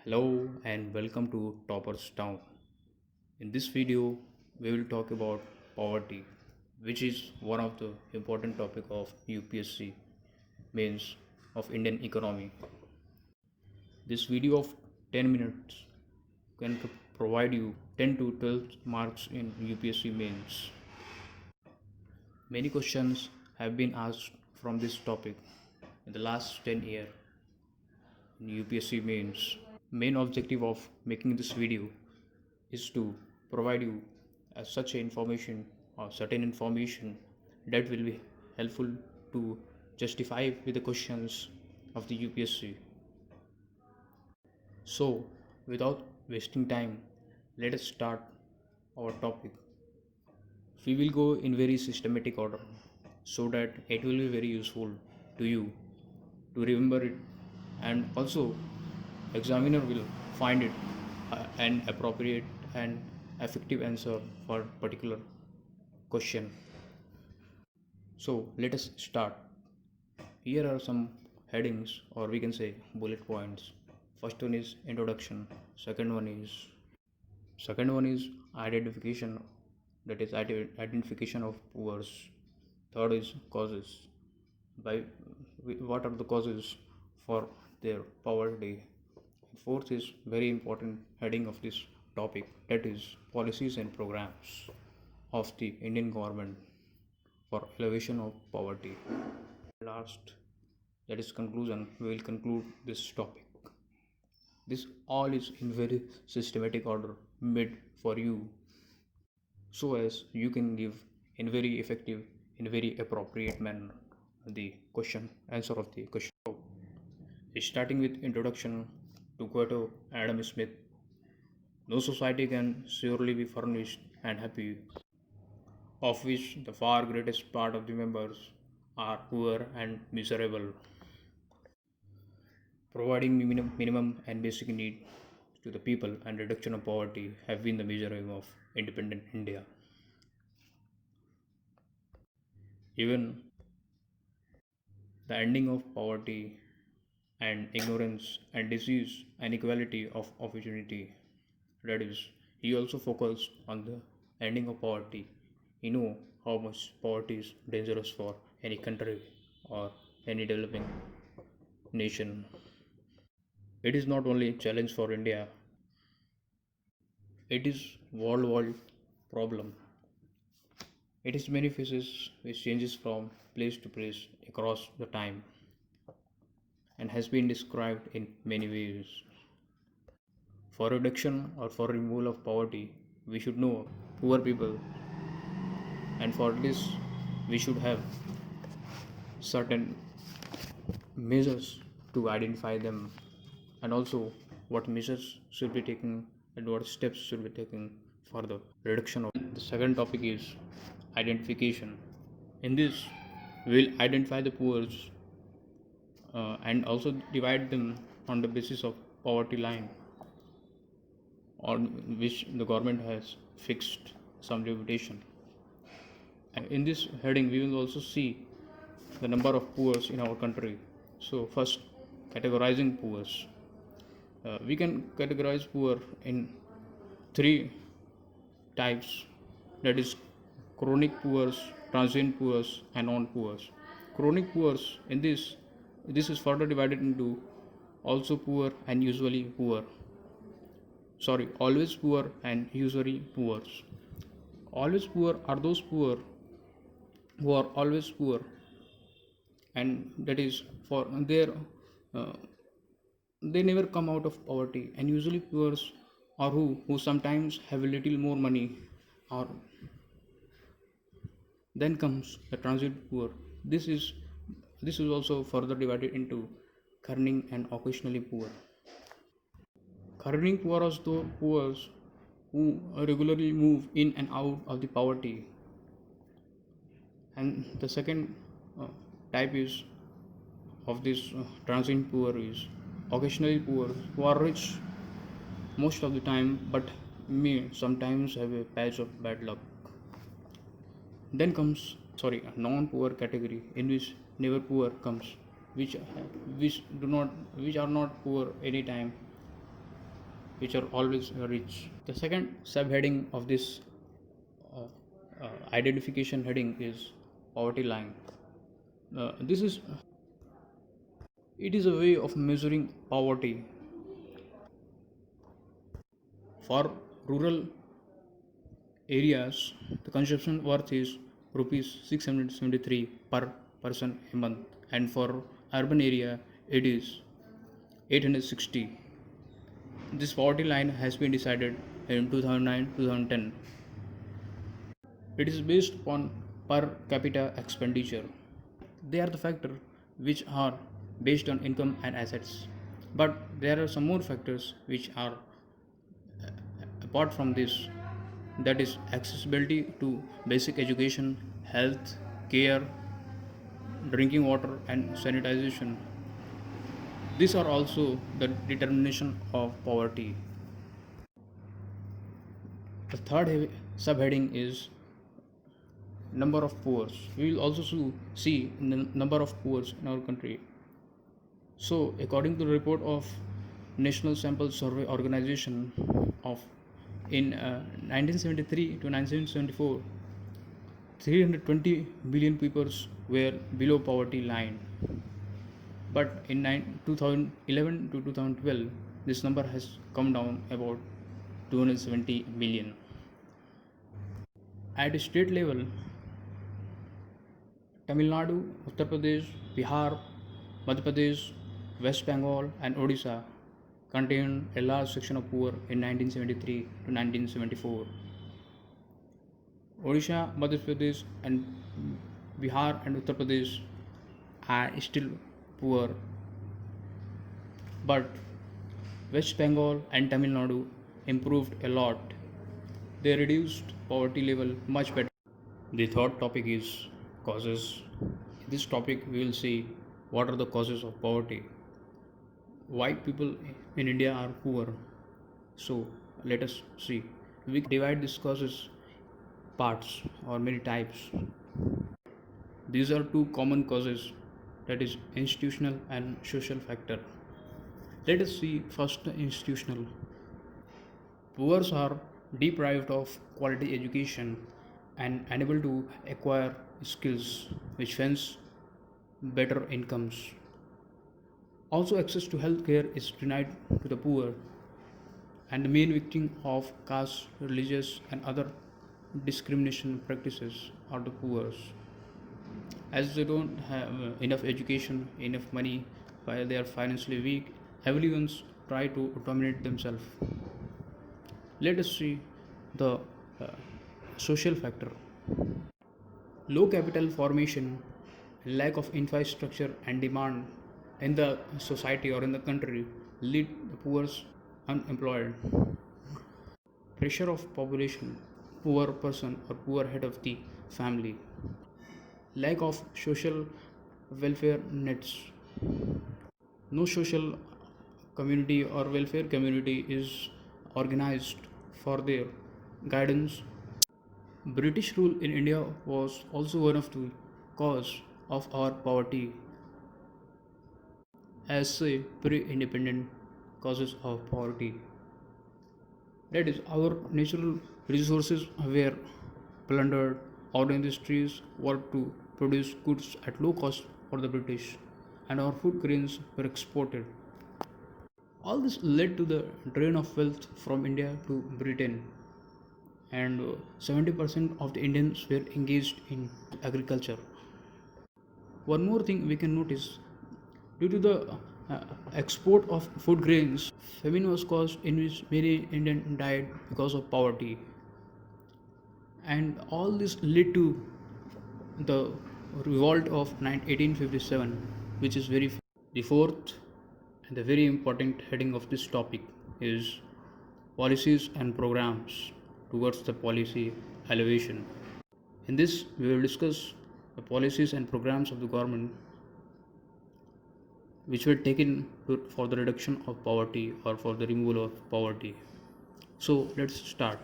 Hello and welcome to Toppers Town. In this video, we will talk about poverty, which is one of the important topic of UPSC means of Indian economy. This video of 10 minutes can provide you 10 to 12 marks in UPSC mains. Many questions have been asked from this topic in the last 10 years in UPSC mains. Main objective of making this video is to provide you such information or certain information that will be helpful to justify with the questions of the UPSC. So, without wasting time, let us start our topic. We will go in very systematic order so that it will be very useful to you to remember it, and also examiner will find it an appropriate and effective answer for particular question. So let us start. Here are some headings, or we can say bullet points. First one is introduction. Second one is identification, that is identification of poors. Third is causes. By what are the causes for their poverty? Fourth is very important heading of this topic, that is policies and programs of the Indian government for elevation of poverty. Last, that is conclusion, we will conclude this topic. This all is in very systematic order made for you so as you can give in very effective, in very appropriate manner the question answer of the question. So, starting with introduction to Quoto Adam Smith. No society can surely be furnished and happy, of which the far greatest part of the members are poor and miserable. Providing minimum and basic need to the people and reduction of poverty have been the major aim of independent India. Even the ending of poverty and ignorance and disease and equality of opportunity. That is, he also focused on the ending of poverty. You know how much poverty is dangerous for any country or any developing nation. It is not only a challenge for India, it is worldwide problem. It is many phases which changes from place to place across the time and has been described in many ways. For reduction or for removal of poverty, we should know poor people, and for this, we should have certain measures to identify them, and also what measures should be taken and what steps should be taken for the reduction of. The second topic is identification. In this, we will identify the poor and also divide them on the basis of poverty line on which the government has fixed some limitation. And in this heading, we will also see the number of poor in our country. So, first, categorizing poor. We can categorize poor in three types, that is, chronic poor, transient poor, and non poor. Chronic poor, in this is further divided into also poor and usually poor. Sorry, always poor and usually poor. Always poor are those poor who are always poor, and that is for their uh, they never come out of poverty. And usually poor are who sometimes have a little more money, or then comes the transit poor. This is also further divided into earning and occasionally poor. Earning poor are those poor who regularly move in and out of the poverty. And the second uh, type is of this transient poor is occasionally poor, who are rich most of the time but may sometimes have a patch of bad luck. Then comes a non-poor category in which never poor comes, which are not poor anytime, which are always rich. The second subheading of this uh, identification heading is poverty line. This is it is a way of measuring poverty for rural areas. The consumption worth is rupees 673 per person a month, and for urban area it is 860. This poverty line has been decided in 2009-2010. It is based upon per capita expenditure. They are the factors which are based on income and assets. But there are some more factors which are apart from this, that is accessibility to basic education, health, care, drinking water, and sanitization. These are also the determination of poverty. The third subheading is number of poor. We will also see the number of poor in our country. So, according to the report of National Sample Survey Organization of in 1973 to 1974, 320 million people were below poverty line. But in 2011 to 2012, this number has come down about 270 million. At state level, Tamil Nadu, Uttar Pradesh, Bihar, Madhya Pradesh, West Bengal, and Odisha contained a large section of poor in 1973 to 1974. Odisha, Madhya Pradesh, and Bihar and Uttar Pradesh are still poor, but West Bengal and Tamil Nadu improved a lot. They reduced poverty level much better. The third topic is causes. In this topic, we will see what are the causes of poverty. Why people in India are poor. So let us see. We divide these causes parts or many types. These are two common causes, that is institutional and social factor. Let us see first the institutional. Poor are deprived of quality education and unable to acquire skills which hence better incomes. Also, access to health care is denied to the poor, and the main victim of caste, religious, and other discrimination practices are the poor. As they don't have enough education, enough money, while they are financially weak, everyone's try to dominate themselves. Let us see the uh, social factor. Low capital formation, lack of infrastructure and demand in the society or in the country lead the poor unemployed. Pressure of population, poor person or poor head of the family. Lack of social welfare nets. No social community or welfare community is organized for their guidance. British rule in India was also one of the cause of our poverty, as say pre-independent causes of poverty. That is, our natural resources were plundered, our industries worked to produce goods at low cost for the British, and our food grains were exported. All this led to the drain of wealth from India to Britain, and 70% of the Indians were engaged in agriculture. One more thing we can notice, due to the uh, export of food grains, famine was caused in which many Indians died because of poverty, and all this led to the revolt of 1857, which is very. The fourth and the very important heading of this topic is policies and programs towards the policy elevation. In this, we will discuss the policies and programs of the government which were taken for the reduction of poverty or for the removal of poverty. So, let's start.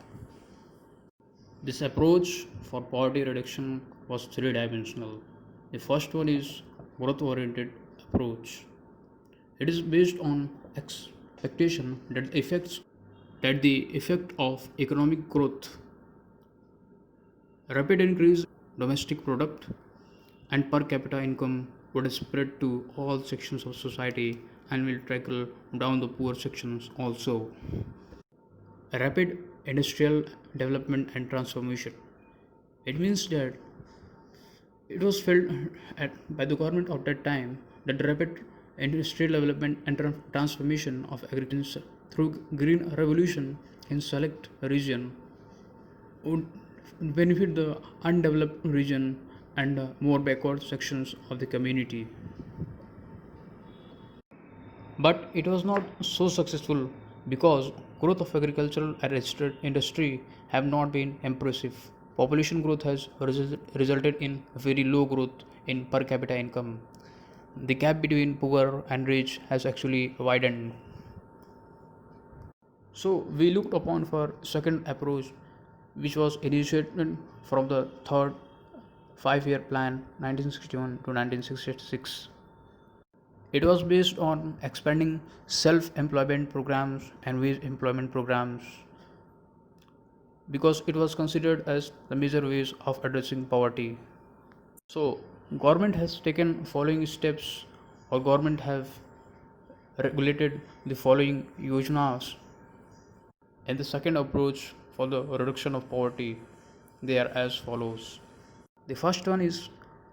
This approach for poverty reduction was three dimensional. The first one is growth oriented approach. It is based on expectation that the effects that the effect of economic growth, rapid increase domestic product and per capita income would spread to all sections of society and will trickle down the poor sections also. Rapid industrial development and transformation. It means that it was felt by the government of that time that the rapid industrial development and transformation of agriculture through green revolution in select region would benefit the undeveloped region and more backward sections of the community. But it was not so successful because growth of agricultural and industry have not been impressive. Population growth has resulted in very low growth in per capita income. The gap between poor and rich has actually widened. So we looked upon for second approach, which was initiated from the third 5-year plan 1961 to 1966. It was based on expanding self-employment programs and wage employment programs because it was considered as the major ways of addressing poverty. So government has taken following steps, or government have regulated the following yojanas. And the second approach for the reduction of poverty, they are as follows. The first one is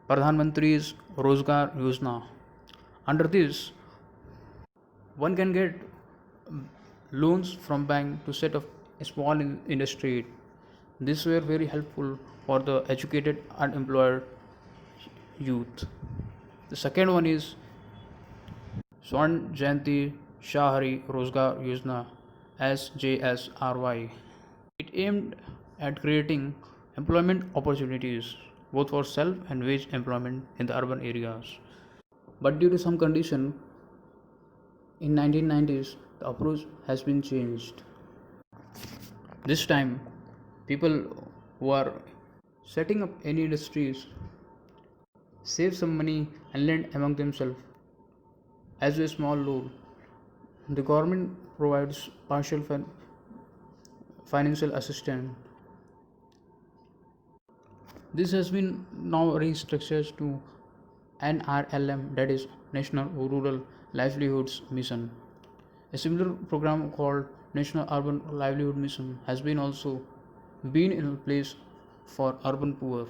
Pradhan Mantri's Rozgar Yojana. Under this, one can get loans from bank to set up a small industry. These were very helpful for the educated unemployed youth. The second one is Swan Jayanti Shahari Rozgar Yojana, SJSRY. It aimed at creating employment opportunities both for self and wage employment in the urban areas. But due to some condition in 1990s, the approach has been changed. This time, people who are setting up any industries save some money and lend among themselves as a small loan. The government provides partial financial assistance. This has been now restructured to NRLM, that is National Rural Livelihoods Mission. A similar program called National Urban Livelihood Mission has been also been in place for urban poor.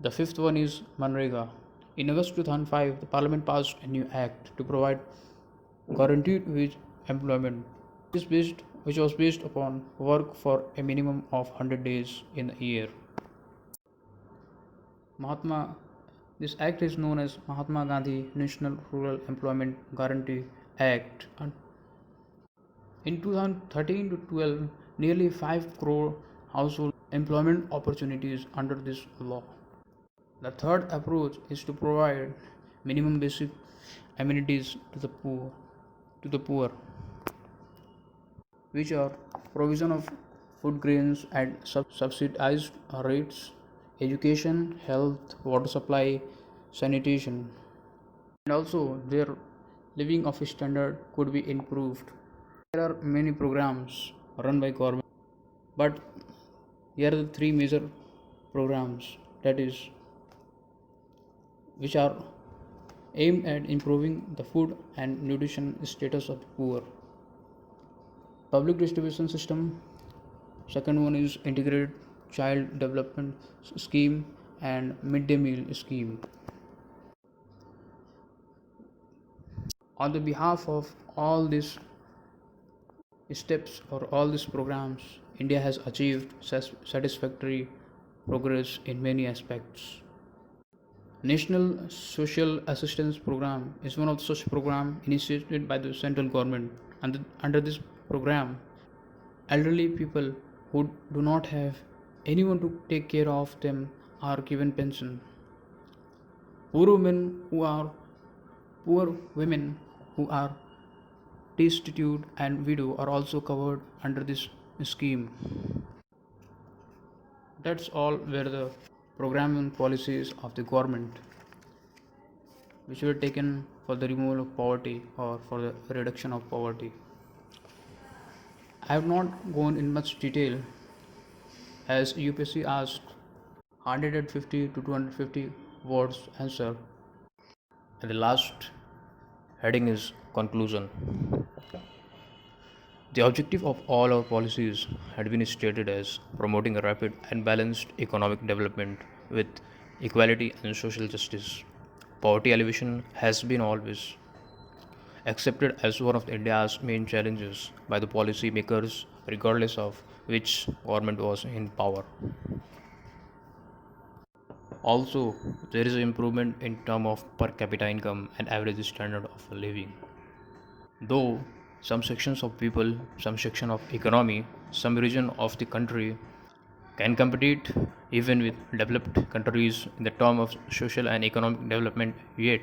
The fifth one is Manrega. In August 2005, the Parliament passed a new act to provide guaranteed wage employment, which was based upon work for a minimum of 100 days in a year. Mahatma, this act is known as Mahatma Gandhi National Rural Employment Guarantee Act. And in 2013 to 12, nearly 5 crore household employment opportunities under this law. The third approach is to provide minimum basic amenities to the poor, which are provision of food grains at subsidized rates, education, health, water supply, sanitation, and also their living of standard could be improved. There are many programs run by government, but here are the three major programs that is which are aimed at improving the food and nutrition status of the poor. Public distribution system. Second one is integrated child development scheme and midday meal scheme. On the behalf of all these steps or all these programs, India has achieved satisfactory progress in many aspects. National Social Assistance Program is one of the such program initiated by the central government. And under this program, elderly people who do not have anyone to take care of them are given pension. Poor women who are poor women who are destitute and widow are also covered under this scheme. That's all were the program and policies of the government which were taken for the removal of poverty or for the reduction of poverty. I have not gone in much detail as UPSC asked 150 to 250 words answer, and the last heading is conclusion. The objective of all our policies had been stated as promoting a rapid and balanced economic development with equality and social justice. Poverty alleviation has been always accepted as one of India's main challenges by the policy makers, regardless of which government was in power. Also, there is an improvement in terms of per capita income and average standard of living. Though some sections of people, some section of economy, some region of the country can compete even with developed countries in the term of social and economic development, yet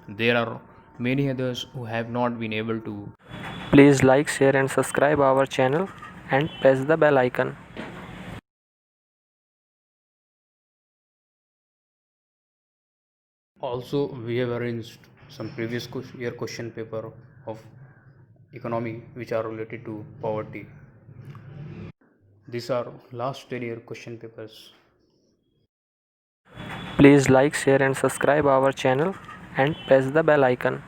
there are many others who have not been able to. Please like, share and subscribe our channel and press the bell icon. Also, we have arranged some previous year question paper of economy which are related to poverty. These are last 10 year question papers. Please like, share and subscribe our channel and press the bell icon.